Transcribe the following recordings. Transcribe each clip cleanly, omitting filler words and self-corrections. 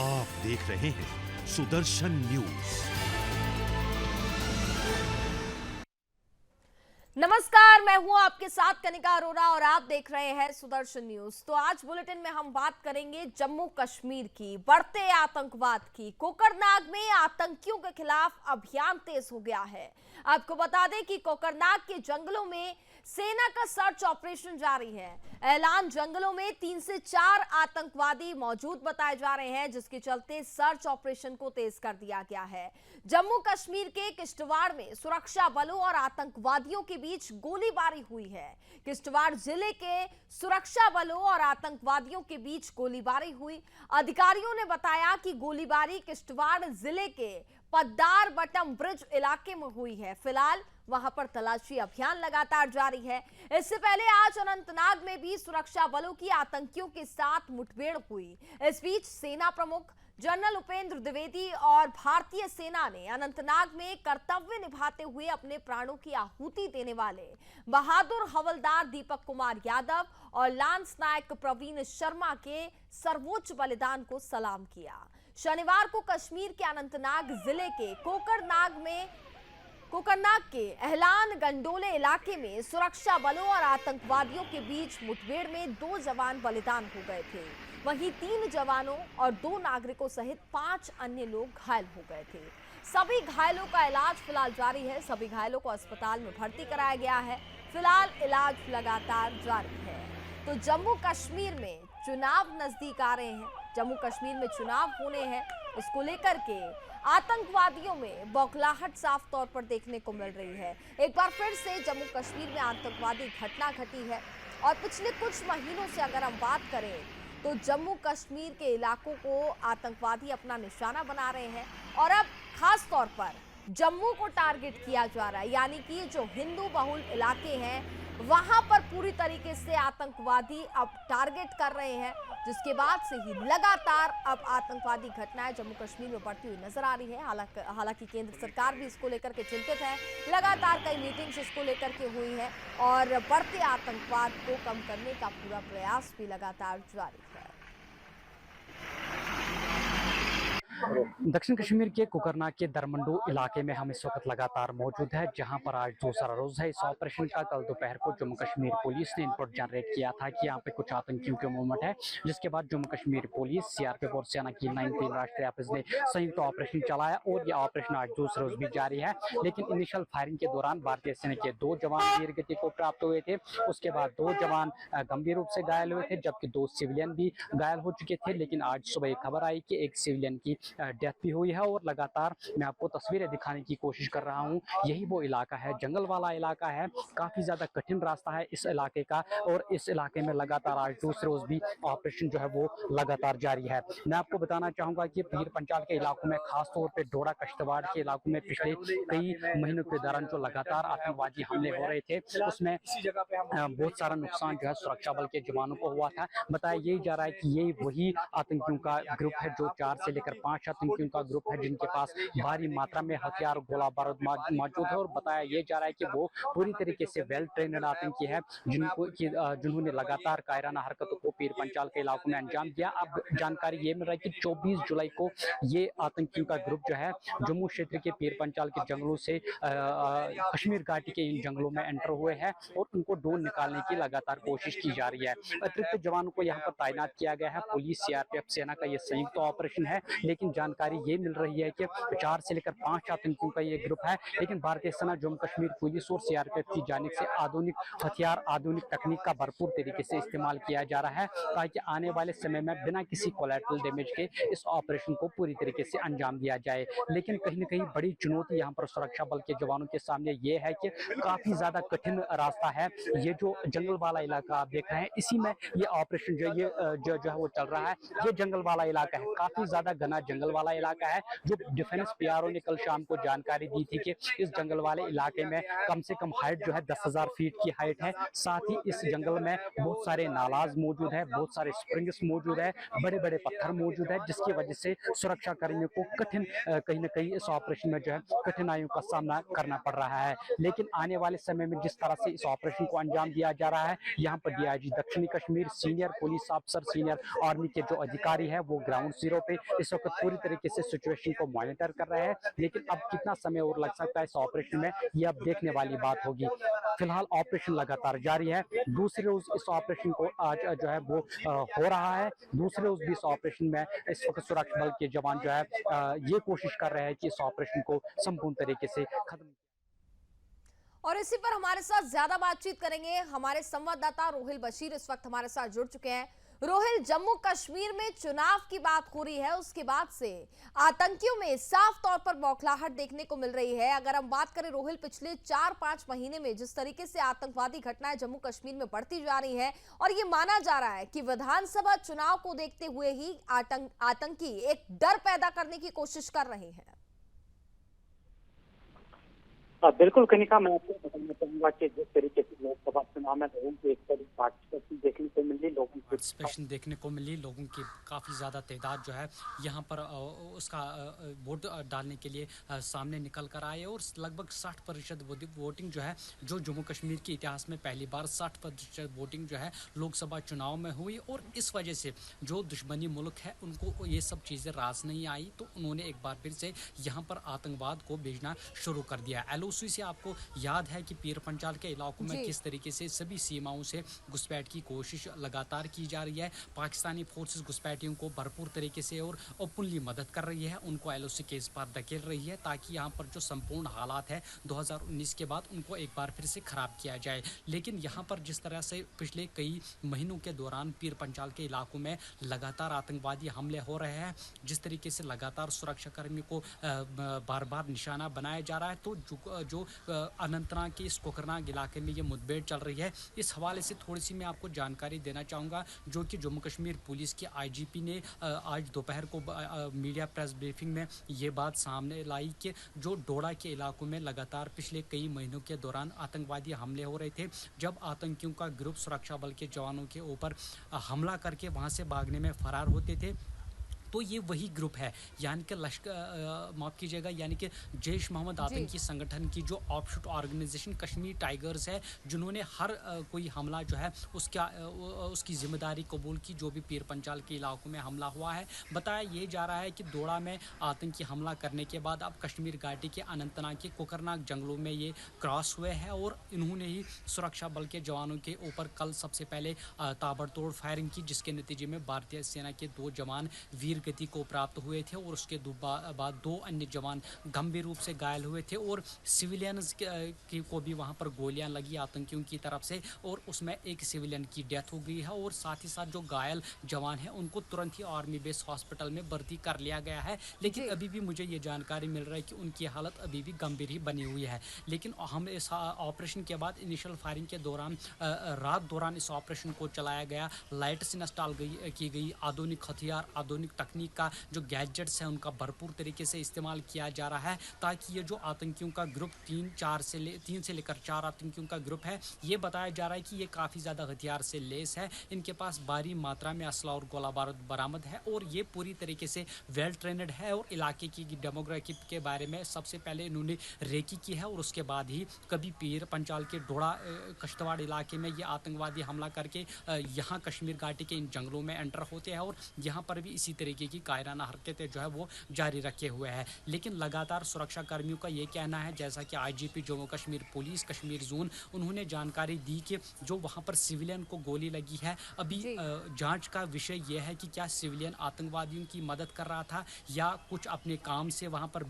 आप देख रहे हैं सुदर्शन न्यूज। नमस्कार, मैं हूं आपके साथ कनिका अरोरा और आप देख रहे हैं सुदर्शन न्यूज। तो आज बुलेटिन में हम बात करेंगे जम्मू कश्मीर की, बढ़ते आतंकवाद की। कोकरनाग में आतंकियों के खिलाफ अभियान तेज हो गया है। आपको बता दें कि कोकरनाग के जंगलों में सेना का सर्च ऑपरेशन जारी है। ऐलान जंगलों में 3 से 4 आतंकवादी मौजूद बताए जा रहे हैं, जिसके चलते सर्च ऑपरेशन को तेज कर दिया गया है। जम्मू कश्मीर के किश्तवाड़ में सुरक्षा बलों और आतंकवादियों के बीच गोलीबारी हुई है। किश्तवाड़ जिले के सुरक्षा बलों और आतंकवादियों के बीच गोलीबारी हुई। अधिकारियों ने बताया कि गोलीबारी किश्तवाड़ जिले के पद्दार बटम ब्रिज इलाके में हुई है। फिलहाल वहां पर तलाशी अभियान लगातार जारी है। इससे पहले आज अनंतनाग में भी सुरक्षा बलों की आतंकियों के साथ मुठभेड़ हुई। इस बीच सेना प्रमुख जनरल उपेंद्र द्विवेदी और भारतीय सेना ने अनंतनाग में कर्तव्य निभाते हुए अपने प्राणों की आहुति देने वाले बहादुर हवलदार दीपक कुमार यादव और लांस नायक प्रवीण शर्मा के सर्वोच्च बलिदान को सलाम किया। शनिवार को कश्मीर के अनंतनाग जिले के कोकरनाग के एहलान गंडोले इलाके में सुरक्षा बलों और आतंकवादियों के बीच मुठभेड़ में 2 जवान बलिदान हो गए थे। वहीं 3 जवानों और 2 नागरिकों सहित 5 अन्य लोग घायल हो गए थे। सभी घायलों का इलाज फिलहाल जारी है। सभी घायलों को अस्पताल में भर्ती कराया गया है। फिलहाल इलाज लगातार जारी है। तो जम्मू कश्मीर में चुनाव नजदीक आ रहे हैं। जम्मू कश्मीर में चुनाव होने हैं, इसको लेकर के आतंकवादियों में बौखलाहट साफ तौर पर देखने को मिल रही है। एक बार फिर से जम्मू कश्मीर में आतंकवादी घटना घटी है और पिछले कुछ महीनों से अगर हम बात करें तो जम्मू कश्मीर के इलाकों को आतंकवादी अपना निशाना बना रहे हैं और अब खास तौर पर जम्मू को टारगेट किया जा रहा है। यानी कि जो हिंदू बहुल इलाके हैं वहां पर पूरी तरीके से आतंकवादी अब टारगेट कर रहे हैं, जिसके बाद से ही लगातार अब आतंकवादी घटनाएं जम्मू कश्मीर में बढ़ती हुई नजर आ रही है। हालांकि केंद्र सरकार भी इसको लेकर के चिंतित है। लगातार कई मीटिंग्स इसको लेकर के हुई हैं और बढ़ते आतंकवाद को कम करने का पूरा प्रयास भी लगातार जारी है। दक्षिण कश्मीर के कोकरनाग के दरमंडू इलाके में हम इस वक्त लगातार मौजूद है, जहां पर आज दूसरा रोज है इस ऑपरेशन का। कल दोपहर को जम्मू कश्मीर पुलिस ने इनपुट जनरेट किया था कि यहाँ पे कुछ आतंकियों के मूवमेंट है, जिसके बाद जम्मू कश्मीर पुलिस, सीआरपीएफ और सेना की 93 राष्ट्रीय एफएस ने संयुक्त ऑपरेशन चलाया और यह ऑपरेशन आज दूसरे रोज भी जारी है। लेकिन इनिशियल फायरिंग के दौरान भारतीय सेना के 2 जवान वीर गति को प्राप्त हुए थे। उसके बाद 2 जवान गंभीर रूप से घायल हुए थे, जबकि 2 सिविलियन भी घायल हो चुके थे। लेकिन आज सुबह खबर आई कि एक सिविलियन की डेथ भी हुई है और लगातार मैं आपको तस्वीरें दिखाने की कोशिश कर रहा हूं। यही वो इलाका है, जंगल वाला इलाका है, काफी ज्यादा कठिन रास्ता है इस इलाके का और इस इलाके में लगातार आज दूसरे रोज भी ऑपरेशन जो है वो लगातार जारी है। मैं आपको बताना चाहूंगा कि पीर पंचाल के इलाकों में, खासतौर पर डोडा कश्तवाड़ के इलाकों में पिछले कई महीनों के दौरान जो लगातार आतंकवादी हमले हो रहे थे, उसमें बहुत सारा नुकसान जो है सुरक्षा बल के जवानों को हुआ था। बताया यही जा रहा है कि यही वही आतंकियों का ग्रुप है जो 4 से लेकर 5 आतंकियों का ग्रुप है, जिनके पास भारी मात्रा में हथियार, गोला बारूद मौजूद है। और बताया यह जा रहा है कि वो पूरी तरीके से वेल ट्रेन्ड आतंकी है, जिन्होंने लगातार कायराना हरकतों को पीर पंचाल के इलाकों में अंजाम दिया। अब जानकारी ये मिल रहा है कि 24 जुलाई को ये आतंकियों का ग्रुप जो है जम्मू क्षेत्र के पीर पंचाल के जंगलों से कश्मीर घाटी के इन जंगलों में एंटर हुए हैं और उनको ढूंढ निकालने की लगातार कोशिश की जा रही है। अतिरिक्त जवानों को यहाँ पर तैनात किया गया है। पुलिस, सीआरपीएफ, सेना का ये संयुक्त ऑपरेशन है। लेकिन जानकारी ये मिल रही है कि 4 से लेकर 5 आतंकियों का ये ग्रुप है। लेकिन भारतीय सेना, जम्मू कश्मीर पुलिस और सीआरपीएफ की जानिब से आधुनिक हथियार, आधुनिक तकनीक का भरपूर तरीके से इस्तेमाल किया जा रहा है, ताकि आने वाले समय में बिना किसी कोलैटरल डैमेज के इस ऑपरेशन को पूरी तरीके से अंजाम दिया जाए। लेकिन कहीं न कहीं बड़ी चुनौती यहाँ पर सुरक्षा बल के जवानों के सामने ये है कि काफी ज्यादा कठिन रास्ता है। ये जो जंगल वाला इलाका आप देख रहे हैं, इसी में ये ऑपरेशन जो है वो चल रहा है। ये जंगल वाला इलाका है, काफी ज्यादा घना जंगल वाला इलाका है। जो डिफेंस पीआरओ ने कल शाम को जानकारी दी थी कि इस जंगल वाले इलाके में कम से कम हाइट जो है 10,000 फीट की हाइट है। साथ ही इस जंगल में बहुत सारे नालाज मौजूद है, बहुत सारे स्प्रिंग्स मौजूद है, बड़े बड़े पत्थर मौजूद है, जिसकी वजह से सुरक्षा कर्मियों को कहीं ना कहीं इस ऑपरेशन में जो है कठिनाइयों का सामना करना पड़ रहा है। लेकिन आने वाले समय में जिस तरह से इस ऑपरेशन को अंजाम दिया जा रहा है, यहाँ पर डीआईजी दक्षिणी कश्मीर, सीनियर पुलिस अफसर, सीनियर आर्मी के जो अधिकारी है वो ग्राउंड जीरो पे इस वक्त पूरी तरीके से सिचुएशन को मॉनिटर कर रहे हैं। लेकिन अब कितना समय और लग सकता है इस ऑपरेशन में, ये अब देखने वाली बात होगी। फिलहाल ऑपरेशन लगातार जारी है। दूसरे रोज इस ऑपरेशन को आज जो है वो हो रहा है। दूसरे रोज भी इस ऑपरेशन में इस वक्त सुरक्षा बल के जवान जो है ये कोशिश कर रहे हैं कि इस ऑपरेशन को संपूर्ण तरीके से खत्म। और इसी पर हमारे साथ ज्यादा बातचीत करेंगे हमारे संवाददाता रोहिल बशीर इस वक्त हमारे साथ जुड़ चुके हैं। रोहिल, जम्मू कश्मीर में चुनाव की बात हो रही है, उसके बाद से आतंकियों में साफ तौर पर बौखलाहट देखने को मिल रही है। अगर हम बात करें रोहिल, पिछले 4-5 महीने में जिस तरीके से आतंकवादी घटनाएं जम्मू कश्मीर में बढ़ती जा रही है और ये माना जा रहा है कि विधानसभा चुनाव को देखते हुए ही आतंकी एक डर पैदा करने की कोशिश कर रहे हैं। बिल्कुल कनिका, मैं आपको बताना चाहूंगा कि जिस तरीके से लोकसभा चुनाव में लोगों की एक बड़ी पार्टिसिपेशन देखने को मिली, देखने को मिली, लोगों की काफ़ी ज़्यादा तादाद जो है यहाँ पर उसका वोट डालने के लिए सामने निकल कर आए और लगभग 60% वोटिंग जो है, जो जम्मू कश्मीर के इतिहास में पहली बार 60% वोटिंग जो है लोकसभा चुनाव में हुई। और इस वजह से जो दुश्मनी मुल्क है उनको ये सब चीज़ें रास नहीं आई, तो उन्होंने एक बार फिर से यहाँ पर आतंकवाद को भेजना शुरू कर दिया। उसी से आपको याद है कि पीर पंचाल के इलाकों में किस तरीके से सभी सीमाओं से घुसपैठ की कोशिश लगातार की जा रही है। पाकिस्तानी फोर्सेस घुसपैठियों को भरपूर तरीके से और ओपनली मदद कर रही है, उनको एलओसी के इस पार धकेल रही है, ताकि यहाँ पर जो संपूर्ण हालात है 2019 के बाद उनको एक बार फिर से खराब किया जाए। लेकिन यहाँ पर जिस तरह से पिछले कई महीनों के दौरान पीर पंचाल के इलाकों में लगातार आतंकवादी हमले हो रहे हैं, जिस तरीके से लगातार सुरक्षा कर्मियों को बार बार निशाना बनाया जा रहा है, तो जो अनंतनाग के इस कोकरनाग इलाके में ये मुठभेड़ चल रही है। इस हवाले से थोड़ी सी मैं आपको जानकारी देना चाहूँगा, जो कि जम्मू कश्मीर पुलिस के आईजीपी ने आज दोपहर को मीडिया प्रेस ब्रीफिंग में ये बात सामने लाई कि जो डोडा के इलाकों में लगातार पिछले कई महीनों के दौरान आतंकवादी हमले हो रहे थे। जब आतंकियों का ग्रुप सुरक्षा बल के जवानों के ऊपर हमला करके वहाँ से भागने में फरार होते थे, तो ये वही ग्रुप है, यानी कि लश्कर माफ़ कीजिएगा, यानी कि जैश मोहम्मद आतंकी संगठन की जो ऑफशूट ऑर्गेनाइजेशन कश्मीर टाइगर्स है, जिन्होंने हर कोई हमला जो है उसकी जिम्मेदारी कबूल की, जो भी पीर पंचाल के इलाकों में हमला हुआ है। बताया ये जा रहा है कि डोडा में आतंकी हमला करने के बाद अब कश्मीर घाटी के अनंतनाग के कोकरनाग जंगलों में ये क्रॉस हुए हैं और इन्होंने ही सुरक्षा बल के जवानों के ऊपर कल सबसे पहले ताबड़तोड़ फायरिंग की, जिसके नतीजे में भारतीय सेना के 2 जवान वीर गति को प्राप्त हुए थे और उसके बाद 2 अन्य जवान गंभीर रूप से घायल हुए थे और सिविलियंस को भी वहां पर गोलियां लगी आतंकियों की तरफ से, और उसमें एक सिविलियन की डेथ हो गई है। और साथ ही साथ जो घायल जवान हैं उनको तुरंत ही आर्मी बेस हॉस्पिटल में भर्ती कर लिया गया है। लेकिन अभी भी मुझे ये जानकारी मिल रहा है कि उनकी हालत अभी भी गंभीर ही बनी हुई है। लेकिन हम इस ऑपरेशन के बाद इनिशियल फायरिंग के दौरान रात दौरान इस ऑपरेशन को चलाया गया, लाइट्स इंस्टॉल की गई, आधुनिक हथियार, आधुनिक तकनीक का जो गैजेट्स हैं उनका भरपूर तरीके से इस्तेमाल किया जा रहा है, ताकि ये जो आतंकियों का ग्रुप 3 से लेकर 4 आतंकियों का ग्रुप है, ये बताया जा रहा है कि ये काफ़ी ज़्यादा हथियार से लेस है, इनके पास भारी मात्रा में असला और गोला बारूद बरामद है और ये पूरी तरीके से वेल ट्रेनड है और इलाके की डेमोग्राफी के बारे में सबसे पहले इन्होंने रेकी की है और उसके बाद ही कभी पीर पंचाल के डोडा कश्तवाड़ इलाके में ये आतंकवादी हमला करके यहाँ कश्मीर घाटी के इन जंगलों में एंटर होते हैं और यहाँ पर भी इसी तरीके की कायराना हरकतें जो है वो जारी रखे हुए हैं। लेकिन लगातार सुरक्षा कर्मियों का ये कहना है, जैसा कि IGP Jammu Kashmir police Kashmir zone, उन्होंने जानकारी दी कि जो वहाँ पर सिविलियन को गोली लगी है, अभी जांच का विषय यह है कि क्या सिविलियन आतंकवादियों की मदद कर रहा था या कुछ अपने काम से वहाँ पर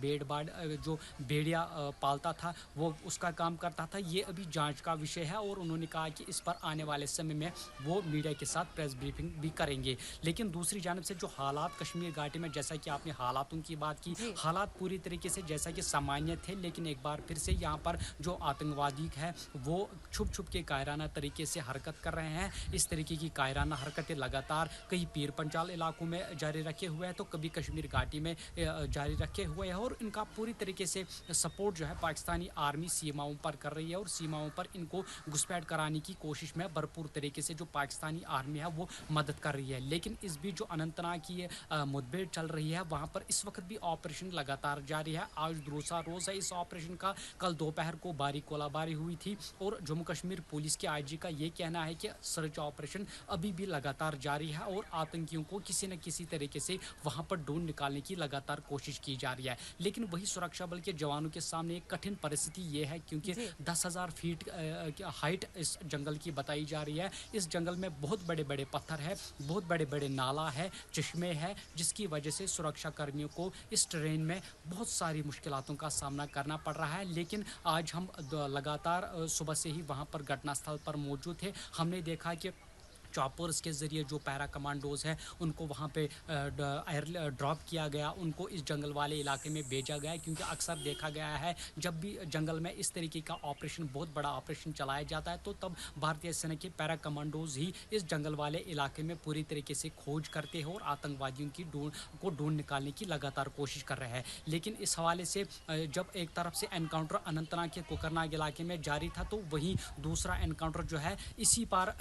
जो भेड़िया पालता था वो उसका काम करता था, ये अभी जांच का विषय है। और उन्होंने कहा कि इस पर आने वाले समय में वो मीडिया के साथ प्रेस ब्रीफिंग भी करेंगे। लेकिन दूसरी जानब से जो हालात कश्मीर घाटी में जैसा कि आपने हालातों की बात की, जी। हालात पूरी तरीके से जैसा कि सामान्य थे, लेकिन एक बार फिर से यहाँ पर जो आतंकवादी है वो छुप छुप के कायराना तरीके से हरकत कर रहे हैं। इस तरीके की कायराना हरकतें लगातार कई पीर पंचाल इलाकों में जारी रखे हुए हैं, तो कभी कश्मीर घाटी में जारी रखे हुए हैं, और इनका पूरी तरीके से सपोर्ट जो है पाकिस्तानी आर्मी सीमाओं पर कर रही है, और सीमाओं पर इनको घुसपैठ कराने की कोशिश में भरपूर तरीके से जो पाकिस्तानी आर्मी है वो मदद कर रही है। लेकिन इस बीच जो अनंतनाग की ये मुठभेड़ चल रही है, वहाँ पर इस वक्त भी ऑपरेशन लगातार जारी है। आज दूसरा रोज़ है इस ऑपरेशन का। कल दोपहर को बारीक गोलाबारी हुई थी, और जम्मू कश्मीर पुलिस के आईजी का ये कहना है कि सर्च ऑपरेशन अभी भी लगातार जारी है, और आतंकियों को किसी न किसी तरीके से वहाँ पर ढूंढ निकालने की लगातार कोशिश की जा रही है। लेकिन वही सुरक्षा बल के जवानों के सामने एक कठिन परिस्थिति ये है, क्योंकि 10,000 फीट हाइट इस जंगल की बताई जा रही है। इस जंगल में बहुत बड़े बड़े पत्थर है, बहुत बड़े बड़े नाला है, चश्मे है, जिसकी वजह से सुरक्षा कर्मियों को इस ट्रेन में बहुत सारी मुश्किलातों का सामना करना पड़ रहा है। लेकिन आज हम लगातार सुबह से ही वहाँ पर घटनास्थल पर मौजूद थे। हमने देखा कि चॉपर्स के ज़रिए जो पैरा कमांडोज़ हैं उनको वहाँ पे एयर ड्रॉप किया गया, उनको इस जंगल वाले इलाके में भेजा गया, क्योंकि अक्सर देखा गया है जब भी जंगल में इस तरीके का ऑपरेशन, बहुत बड़ा ऑपरेशन चलाया जाता है, तो तब भारतीय सेना के पैरा कमांडोज़ ही इस जंगल वाले इलाके में पूरी तरीके से खोज करते हैं और आतंकवादियों की ढूंढ निकालने की लगातार कोशिश कर रहे हैं। लेकिन इस हवाले से जब एक तरफ से एनकाउंटर अनंतनाग के कोकरनाग इलाके में जारी था, तो वहीं दूसरा एनकाउंटर जो है इसी पार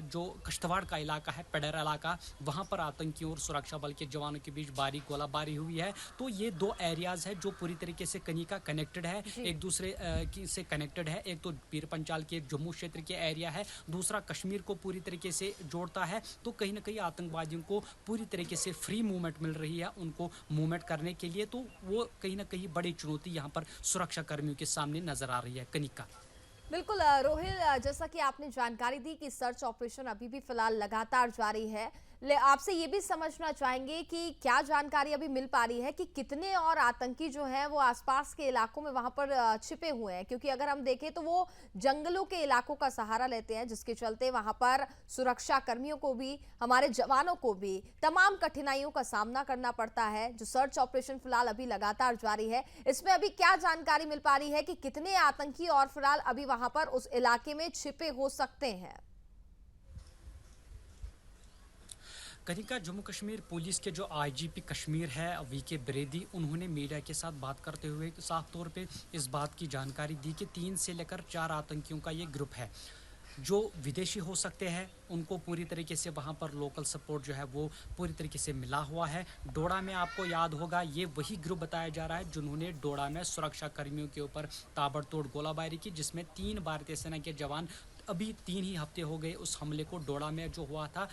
जो कश्तवाड़ का इलाका है, पेडर इलाका, वहाँ पर आतंकियों और सुरक्षा बल के जवानों के बीच बारीक गोलाबारी हुई है। तो ये दो एरियाज है जो पूरी तरीके से कनिका कनेक्टेड है, एक दूसरे से कनेक्टेड है। एक तो पीर पंचाल के जम्मू क्षेत्र के एरिया है, दूसरा कश्मीर को पूरी तरीके से जोड़ता है। तो कहीं ना कहीं आतंकवादियों को पूरी तरीके से फ्री मूवमेंट मिल रही है उनको मूवमेंट करने के लिए, तो वो कहीं ना कहीं बड़ी चुनौती यहाँ पर सुरक्षा कर्मियों के सामने नजर आ रही है। कनिका बिल्कुल रोहिल, जैसा कि आपने जानकारी दी कि सर्च ऑपरेशन अभी भी फिलहाल लगातार जारी है, आपसे ये भी समझना चाहेंगे कि क्या जानकारी अभी मिल पा रही है कि कितने और आतंकी जो हैं वो आसपास के इलाकों में वहां पर छिपे हुए हैं, क्योंकि अगर हम देखें तो वो जंगलों के इलाकों का सहारा लेते हैं, जिसके चलते वहां पर सुरक्षा कर्मियों को भी, हमारे जवानों को भी तमाम कठिनाइयों का सामना करना पड़ता है। जो सर्च ऑपरेशन फिलहाल अभी लगातार जारी है, इसमें अभी क्या जानकारी मिल पा रही है कि कितने आतंकी और फिलहाल अभी वहां पर उस इलाके में छिपे हो सकते हैं? कनिका, जम्मू कश्मीर पुलिस के जो आईजीपी कश्मीर है वीके ब्रेदी, उन्होंने मीडिया के साथ बात करते हुए साफ तौर पे इस बात की जानकारी दी कि 3 से लेकर 4 आतंकियों का ये ग्रुप है जो विदेशी हो सकते हैं। उनको पूरी तरीके से वहाँ पर लोकल सपोर्ट जो है वो पूरी तरीके से मिला हुआ है। डोडा में आपको याद होगा ये वही ग्रुप बताया जा रहा है जिन्होंने डोडा में सुरक्षा कर्मियों के ऊपर ताबड़तोड़ गोलाबारी की, जिसमें 3 भारतीय सेना के जवान, अभी 3 ही हफ्ते हो गए उस हमले को डोडा में जो हुआ था।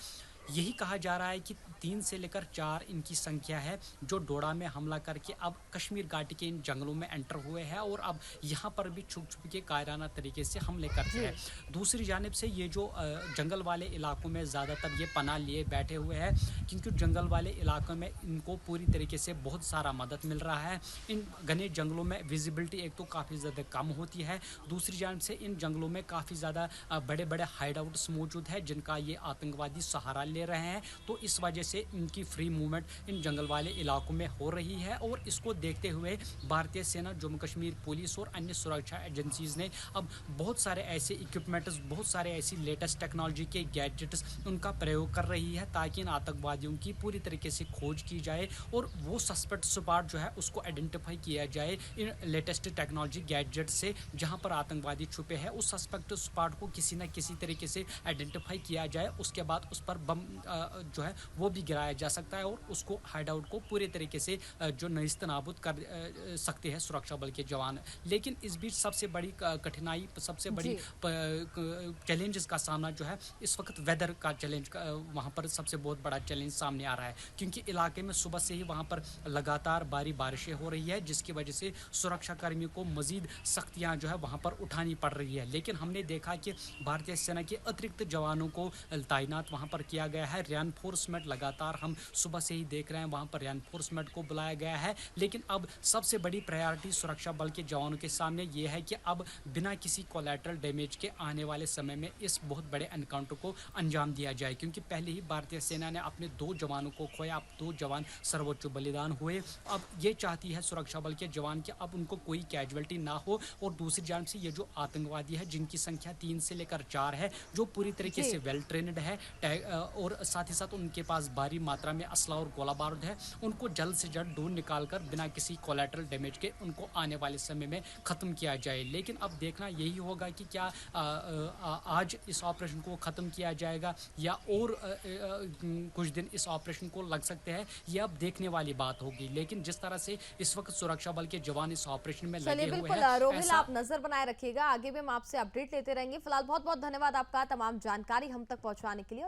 यही कहा जा रहा है कि 3 से लेकर 4 इनकी संख्या है जो डोडा में हमला करके अब कश्मीर घाटी के इन जंगलों में एंटर हुए हैं, और अब यहाँ पर भी छुप छुप के कायराना तरीके से हमले करते हैं। दूसरी जानिब से ये जो जंगल वाले इलाकों में ज़्यादातर ये पनाह लिए बैठे हुए हैं, क्योंकि जंगल वाले इलाकों में इनको पूरी तरीके से बहुत सारा मदद मिल रहा है। इन घने जंगलों में विजिबिलिटी एक तो काफ़ी ज़्यादा कम होती है, दूसरी जानिब से इन जंगलों में काफ़ी ज़्यादा बड़े बड़े हाइड आउट्स मौजूद है जिनका ये आतंकवादी सहारा ले रहे हैं। तो इस वजह से इनकी फ्री मूवमेंट इन जंगल वाले इलाकों में हो रही है, और इसको देखते हुए भारतीय सेना, जम्मू कश्मीर पुलिस और अन्य सुरक्षा एजेंसीज ने अब बहुत सारे ऐसे इक्विपमेंट्स, बहुत सारे ऐसी लेटेस्ट टेक्नोलॉजी के गैजेट्स उनका प्रयोग कर रही है, ताकि इन आतंकवादियों की पूरी तरीके से खोज की जाए और वो सस्पेक्ट स्पॉट जो है उसको आइडेंटिफाई किया जाए इन लेटेस्ट टेक्नोलॉजी गैजेट से। जहां पर आतंकवादी छुपे हैं उस सस्पेक्ट स्पॉट को किसी न किसी तरीके से आइडेंटिफाई किया जाए, उसके बाद उस पर बम जो है वो भी गिराया जा सकता है, और उसको हाइड आउट को पूरे तरीके से जो नेस्त नाबूद कर सकते हैं सुरक्षा बल के जवान। लेकिन इस बीच सबसे बड़ी कठिनाई, सबसे बड़ी चैलेंजेस का सामना जो है इस वक्त वेदर का चैलेंज, वहाँ पर सबसे बहुत बड़ा चैलेंज सामने आ रहा है, क्योंकि इलाके में सुबह से ही वहाँ पर लगातार बारिशें हो रही है, जिसकी वजह से सुरक्षा कर्मियों को मजीद सख्तियाँ जो है वहाँ पर उठानी पड़ रही है। लेकिन हमने देखा कि भारतीय सेना के अतिरिक्त जवानों को तैनात वहाँ पर किया गया है। रेनफोर्समेंट लगातार हम सुबह से ही देख रहे हैं, वहां पर रेनफोर्समेंट को बुलाया गया है। लेकिन अब सबसे बड़ी प्रायोरिटी सुरक्षा बल के जवानों के सामने ये है कि अब बिना किसी कोलैटरल डैमेज के आने वाले समय में इस बहुत बड़े एनकाउंटर को अंजाम दिया जाए, क्योंकि पहले ही भारतीय सेना ने अपने 2 जवानों को खोया। अब 2 जवान सर्वोच्च बलिदान हुए। अब ये चाहती है सुरक्षा बल के जवान कि अब उनको कोई कैजुअलिटी ना हो। और दूसरी जानब से ये जो आतंकवादी है, जिनकी संख्या 3 से लेकर 4 है, जो पूरी तरीके जी। से वेल ट्रेन्ड है और साथ ही साथ उनके पास भारी मात्रा में असला और गोला बारूद है, उनको जल्द से जल्द ढूंढ निकालकर बिना किसी कोलैटरल डैमेज के उनको आने वाले समय में ख़त्म किया जाए। लेकिन अब देखना यही होगा कि क्या आज इस ऑपरेशन को ख़त्म किया जाएगा या और कुछ दिन इस ऑपरेशन को लग सकते हैं, ये अब देखने वाली बात होगी। लेकिन जिस तरह से इस वक्त सुरक्षा बल के जवान इस ऑपरेशन में चलिए लगे हुए बिल्कुल हैं, रोहिल, आप नजर बनाए रखिएगा, आगे भी हम आपसे अपडेट लेते रहेंगे। फिलहाल बहुत बहुत धन्यवाद आपका तमाम जानकारी हम तक पहुंचाने के लिए।